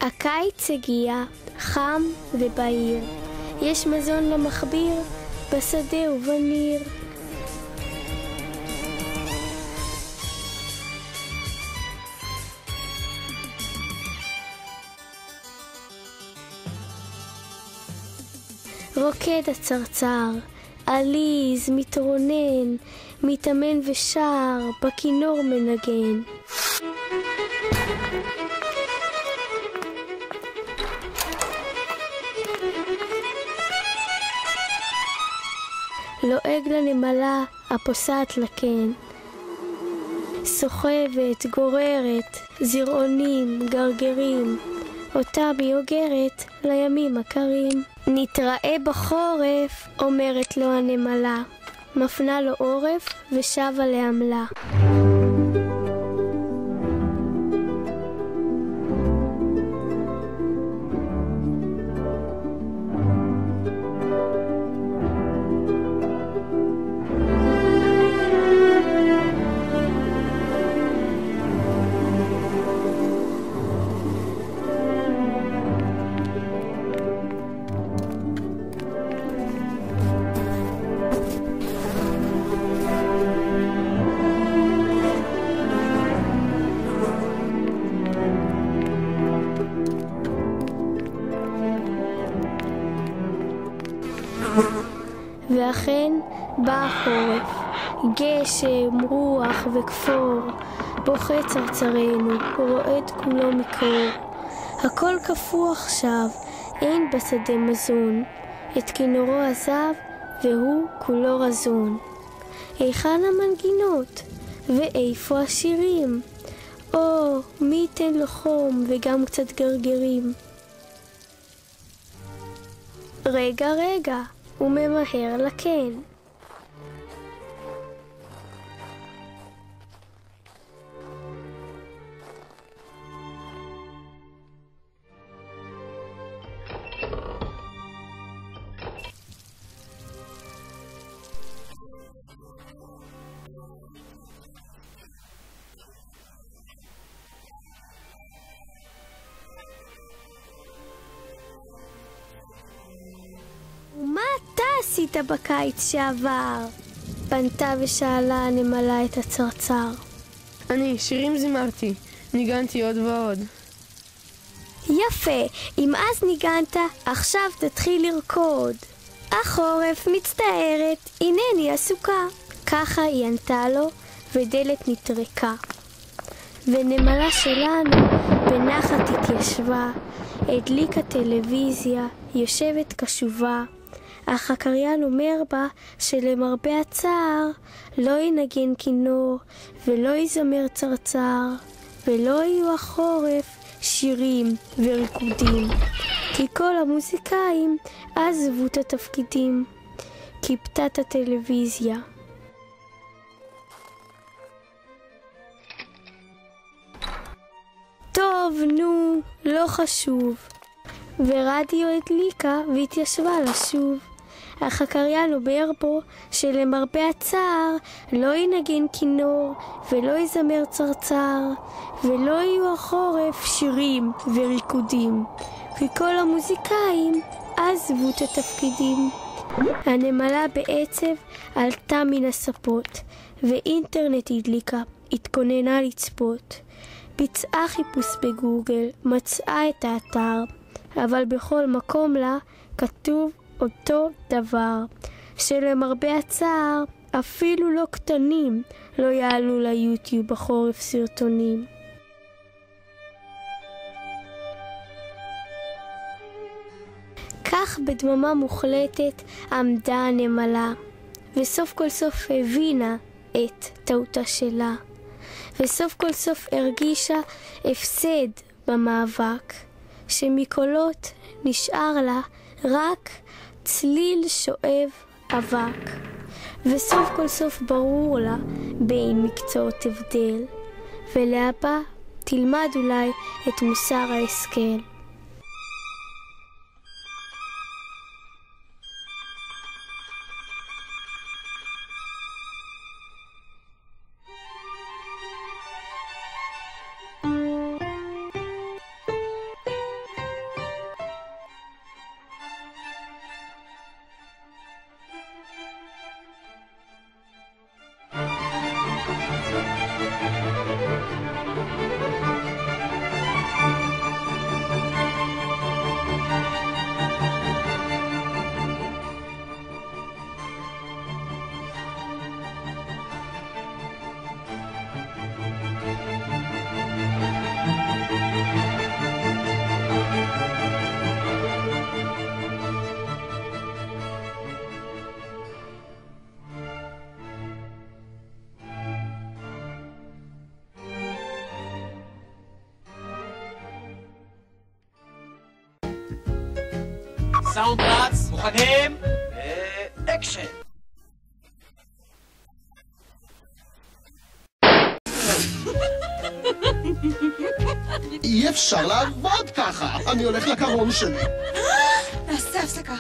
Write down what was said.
הקיץ הגיע, חם ובהיר. יש מזון למחביר, בשדה ובניר. רוקד הצרצר, עליז, מתרונן, מתאמן ושר, בכינור מנגן. לועג לנמלה, הפוסעת לקן. סוחבת, גוררת, זרעונים, גרגרים, אותה מיוגרת לימים הקרים. נתראה בחורף, אומרת לו הנמלה, מפנה לו עורף ושבה לעמלה. ואכן בא החורף, גשם, רוח וכפור, בוכה צרצרנו, רועד כולו מקור. הכל קפוא עכשיו, אין בשדה מזון, את כינורו עזב והוא כולו רזון. היכן המנגינות ואיפה השירים? או, מי ייתן לו חום וגם קצת גרגרים. רגע, רגע, הוא ממהר לקן. מה אתה עשית בקיץ שעבר? פנתה ושאלה הנמלה את הצרצר. אני שירים זימרתי, ניגנתי עוד ועוד. יפה, אם אז ניגנת, עכשיו תתחיל לרקוד. החורף מצטערת, הנני עסוקה. ככה היא ענתה לו, ודלת נטרקה. ונמלה שלנו בנחת התיישבה, הדליקה טלוויזיה, יושבת קשובה. אך הקריין אומר בה שלמרבה הצער לא ינגן כינור ולא יזמר צרצר ולא יהיו החורף שירים וריקודים, כי כל המוזיקאים עזבו את התפקידים. כיבתה את הטלוויזיה. טוב, נו, לא חשוב. ורדיו הדליקה והתיישבה לשוב. אך הקריין אומר בו שלמרבה הצער לא ינגן כינור ולא יזמר צרצר ולא יהיו החורף שירים וריקודים, כי כל המוזיקאים עזבו את התפקידים. הנמלה בעצב עלתה מן הספות, ואינטרנט הדליקה, התכוננה לצפות. ביצעה חיפוש בגוגל, מצאה את האתר, אבל בכל מקום לה כתוב אותו דבר, שלמרבה הצער אפילו לא קטנים לא יעלו ליוטיוב בחורף סרטונים. כך בדממה מוחלטת עמדה הנמלה, וסוף כל סוף הבינה את טעותה שלה, וסוף כל סוף הרגישה הפסד במאבק, שמקולות נשאר לה רק צליל שואב אבק. וסוף כל סוף ברור לה בין מקצועות הבדל, ולהבא תלמד אולי את מוסר ההשכל. סאונד רץ, מוכנים? אקשן. אי אפשר לעבוד ככה, אני הולך לקרון שלי. נעשה הפסקה.